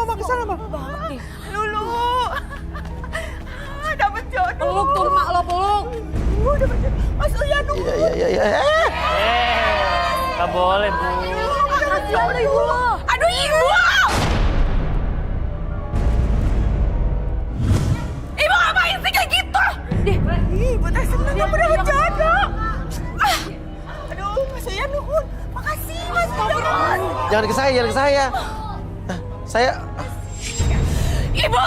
mama ke sana, Bang. Lulu. Dapat jodoh. Peluk tuh mak lo, peluk. Dapat jodoh. Mas Uya nunggu. Iya. Nggak boleh, Bu. Kasihan lo ibu lo. Aduh, ibu. Ibu ngapain sih kayak gitu? Ibu teh seneng kamu dapat jodoh. Aduh, Mas Uya nunggu. Makasih, Mas Uya. Jangan ke saya. Saya... Ibu,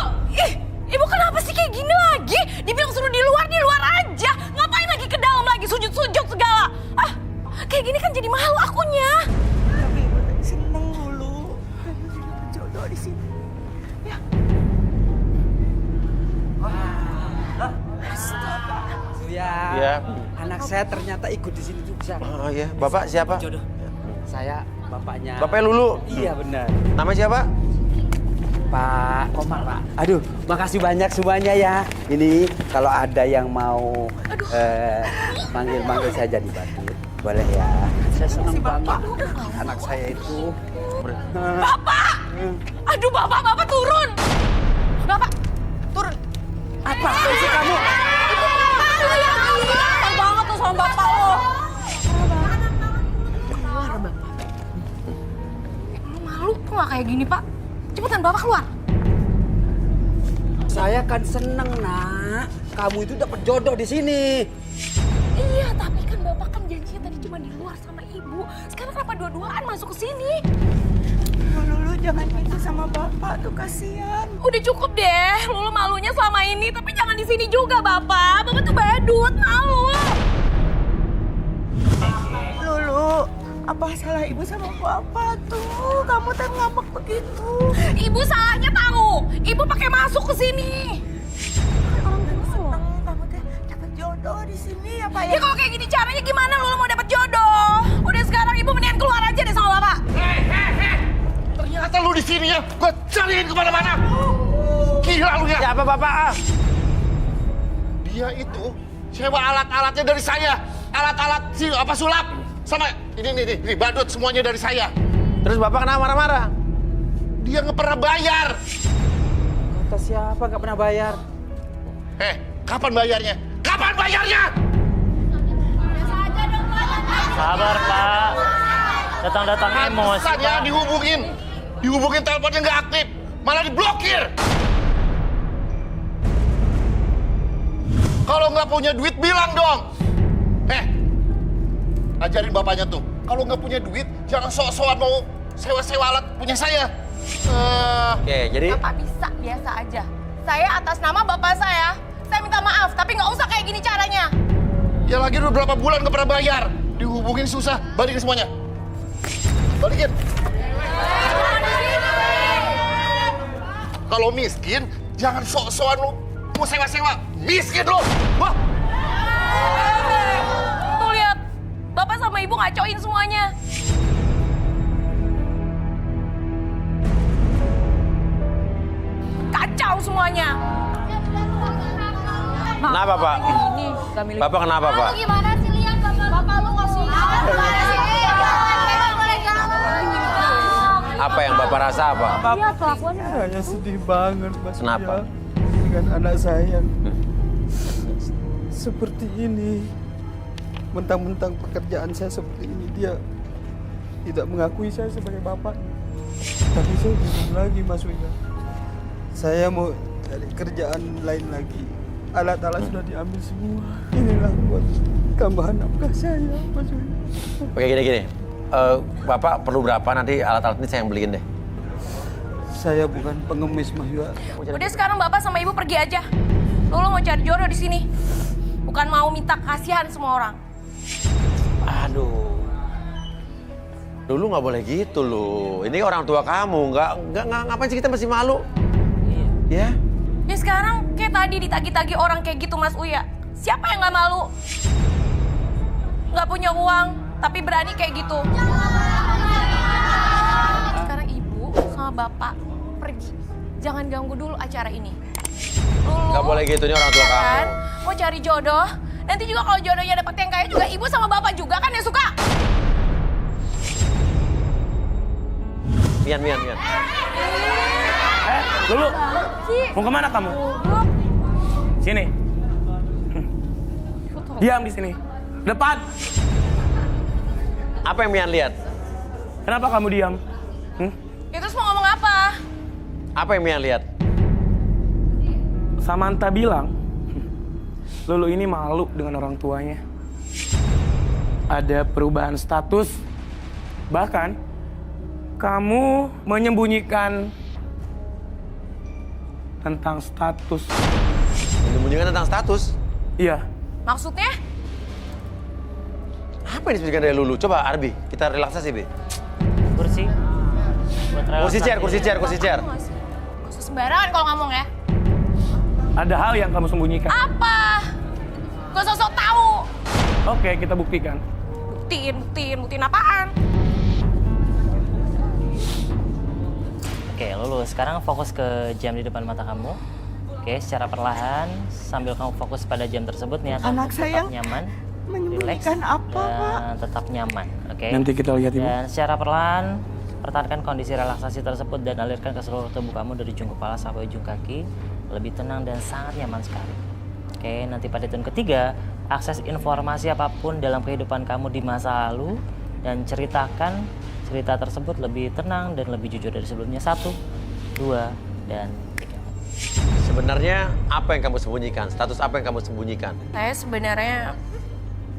ibu kenapa sih kayak gini lagi? Dibilang suruh di luar aja. Ngapain lagi ke dalam lagi, sujud-sujud segala. Kayak gini kan jadi malu akunya. Tapi ibu seneng dulu. Dapat jodoh di sini. Ya. Astaga. Ya, anak saya ternyata ikut di sini juga. Oh iya, Bapak siapa? Jodoh. Saya bapaknya. Bapaknya Lulu? Iya benar. Nama siapa? Pak Komar, Pak. Aduh, makasih banyak semuanya ya. Ini kalau ada yang mau manggil-manggil saya jadi bantu. Boleh ya. Saya senang banget. Anak saya itu. Bapak! Aduh, Bapak turun! Bapak, turun. Apa sih kamu? Itu Bapak lo yang Kesel banget tuh sama bapak lo. keluar, Bapak. Lu malu kok nggak kayak gini, Pak? Cepetan Bapak keluar. Saya kan seneng, Nak. Kamu itu dapat jodoh di sini. Iya, tapi kan Bapak kan janjinya tadi cuma di luar sama Ibu. Sekarang kenapa dua-duaan masuk ke sini? Lulu jangan gitu sama Bapak tuh, kasihan. Udah cukup deh, Lulu malunya selama ini. Tapi jangan di sini juga, Bapak. Bapak tuh badut, malu. Lulu, apa salah Ibu sama Bapak tuh? Kamu kan ngambek begitu. Ibu salahnya tahu. Ibu pakai masuk ke sini. Orang seneng kamu teh dapat jodoh di sini ya, Pak ya? Ya kalau kayak gini caranya gimana Lulu mau dapat jodoh? Udah sekarang Ibu mendingan keluar aja deh sama Bapak. Ternyata lu di sini ya, gua cariin kemana-mana. Gila lu ya. Siapa Bapak? Dia itu sewa alat-alatnya dari saya. Alat-alat sulap. Sama ini badut semuanya dari saya. Terus Bapak kenapa marah-marah? Dia nggak pernah bayar. Kata siapa nggak pernah bayar? Kapan bayarnya? Kapan bayarnya? Sabar, Pak. Datang-datang emosi, Pantesan ya Pak. dihubungin teleponnya nggak aktif, malah diblokir. Kalau nggak punya duit bilang dong. Ajarin bapaknya tuh, kalau nggak punya duit jangan sok-sokan mau sewa-sewa alat punya saya. Oke, jadi Bapak bisa biasa aja. Saya atas nama Bapak saya minta maaf, tapi nggak usah kayak gini caranya. ya lagi udah berapa bulan nggak pernah bayar, dihubungin susah, balikin semuanya. Balikin. Kalau miskin, jangan sok-sokan lu mau sewa-sewa. Miskin lu. Wah. Tuh lihat, Bapak sama Ibu ngacoin semuanya. Kacau semuanya. Kenapa, Pak? Ini gak milik. Bapak kenapa, Pak? Gimana sih lihat bapak lu kasih Apa yang Bapak rasa apa? Iya kelakuannya. Saya sedih banget, Mas. Kenapa? Uya, dengan anak saya yang seperti ini. Mentang-mentang pekerjaan saya seperti ini, dia tidak mengakui saya sebagai bapak. Tapi saya bingung lagi, Mas Uya. Saya mau cari kerjaan lain lagi. Alat-alat sudah diambil semua. Inilah buat tambahan nafkah saya, Mas Uya. Oke, gini. Bapak perlu berapa nanti alat-alat ini saya yang beliin deh. Saya bukan pengemis, Mas Uya. Udah sekarang Bapak sama Ibu pergi aja. Lulu mau cari jodoh di sini. Bukan mau minta kasihan semua orang. Aduh. Dulu nggak boleh gitu loh. Ini orang tua kamu, nggak ngapain sih kita masih malu? Iya. Ya? Ya sekarang kayak tadi ditagi-tagi orang kayak gitu Mas Uya. Siapa yang nggak malu? Nggak punya uang, tapi berani kayak gitu. Sekarang Ibu sama Bapak pergi. Jangan ganggu dulu acara ini. Lulu, Nggak boleh gitu, ini orang tua kamu. kan, mau cari jodoh. Nanti juga kalau jodohnya dapet yang kaya juga Ibu sama Bapak juga kan yang suka. Mian. Lulu, mau kemana kamu? Sini. Diam di sini. Depan. Apa yang Mian lihat? Kenapa kamu diam? Ya terus mau ngomong apa? Apa yang Mian lihat? Samantha bilang, Lulu ini malu dengan orang tuanya. Ada perubahan status. Bahkan, kamu menyembunyikan tentang status. Menyembunyikan tentang status? Iya. Maksudnya? Apa yang disebutkan dari Lulu? Coba Arbi, kita relaksasi, Bi. Kursi. Buat Kursi chair, relaksasi. kursi chair, kursi chair. Gak usah sembarangan kalau ngomong ya. Ada hal yang kamu sembunyikan. Apa? Gak usah sok tahu. Oke, kita buktikan. Buktiin apaan? Oke, Lulu, sekarang fokus ke jam di depan mata kamu. Oke, secara perlahan sambil kamu fokus pada jam tersebut nih Anak tetap sayang, nyaman, menyembunyikan apa, Pak? dan tetap nyaman. Oke. Nanti kita lihat, Ibu. Dan secara perlahan pertahankan kondisi relaksasi tersebut dan alirkan ke seluruh tubuh kamu dari ujung kepala sampai ujung kaki, lebih tenang dan sangat nyaman sekali. Oke, nanti pada hitungan ketiga, akses informasi apapun dalam kehidupan kamu di masa lalu dan ceritakan cerita tersebut lebih tenang dan lebih jujur dari sebelumnya. 1, 2, dan 3. Sebenarnya apa yang kamu sembunyikan? Status apa yang kamu sembunyikan? Saya sebenarnya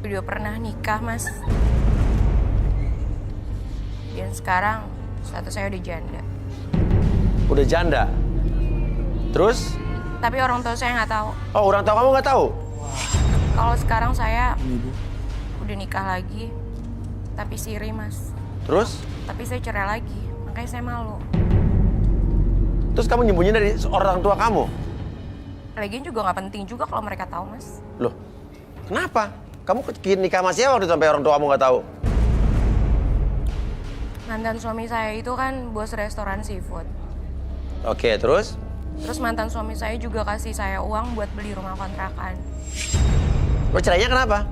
udah pernah nikah, Mas. Dan sekarang status saya udah janda. Udah janda? Terus? Tapi orang tua saya nggak tahu. Oh, orang tua kamu nggak tahu? Kalau sekarang saya udah nikah lagi, tapi siri, Mas. Terus? Tapi saya cerai lagi, makanya saya malu. Terus kamu nyembunyiin dari orang tua kamu? Lagian juga nggak penting juga kalau mereka tahu, Mas. Loh, kenapa? Kamu nikah sama siapa waktu itu sampai orang tua kamu nggak tahu? Mantan suami saya itu kan bos restoran seafood. Oke, terus? Terus mantan suami saya juga kasih saya uang buat beli rumah kontrakan. Lo cerainya kenapa?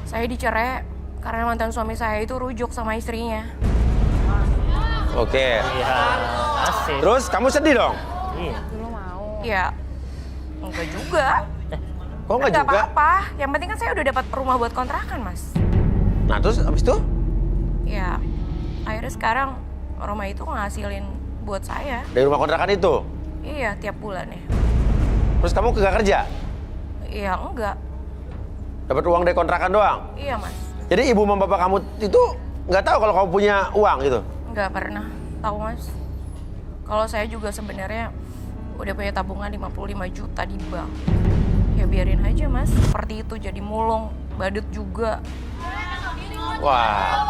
Saya dicerai karena mantan suami saya itu rujuk sama istrinya. Oke. Iya, asik. Terus kamu sedih dong? Iya. Ya, enggak juga. Kok nggak juga? apa-apa. Yang penting kan saya udah dapat rumah buat kontrakan, Mas. Nah, terus abis itu? Ya, akhirnya sekarang rumah itu ngasilin buat saya. Dari rumah kontrakan itu? Iya, tiap bulan ya. Terus kamu nggak kerja? Iya, enggak. Dapat uang dari kontrakan doang? Iya, Mas. Jadi ibu sama bapak kamu itu nggak tahu kalau kamu punya uang gitu? Nggak pernah tahu, Mas. Kalau saya juga sebenarnya udah punya tabungan 55 juta di bank. Ya biarin aja, Mas. Seperti itu jadi mulung, badut juga. Wah.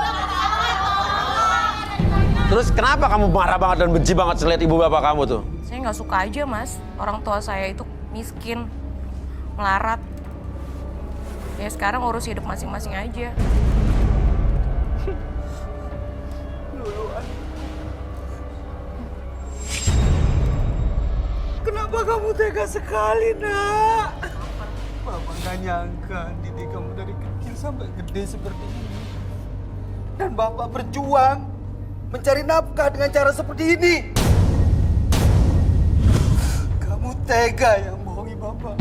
Terus kenapa kamu marah banget dan benci banget ngeliat ibu bapak kamu tuh? Saya nggak suka aja, Mas. Orang tua saya itu miskin, melarat. Ya sekarang urus hidup masing-masing aja. Kenapa kamu tega sekali, Nak? Mama nggak nyangka didik kamu dari kecil sampai gede seperti ini. Dan Bapak berjuang mencari nafkah dengan cara seperti ini. Kamu tega yang bohongi Bapak.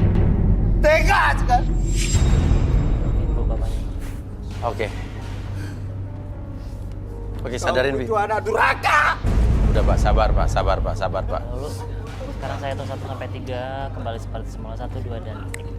Tega sekali. Ibu bapaknya. Oke. Oke, sadarin, Bi. Kamu itu anak durhaka. Udah, Pak. Sabar, Pak. Sabar, Pak. Sabar, Pak. Lalu sekarang saya hitung 1 sampai 3, kembali seperti semula. 1, 2, dan 3.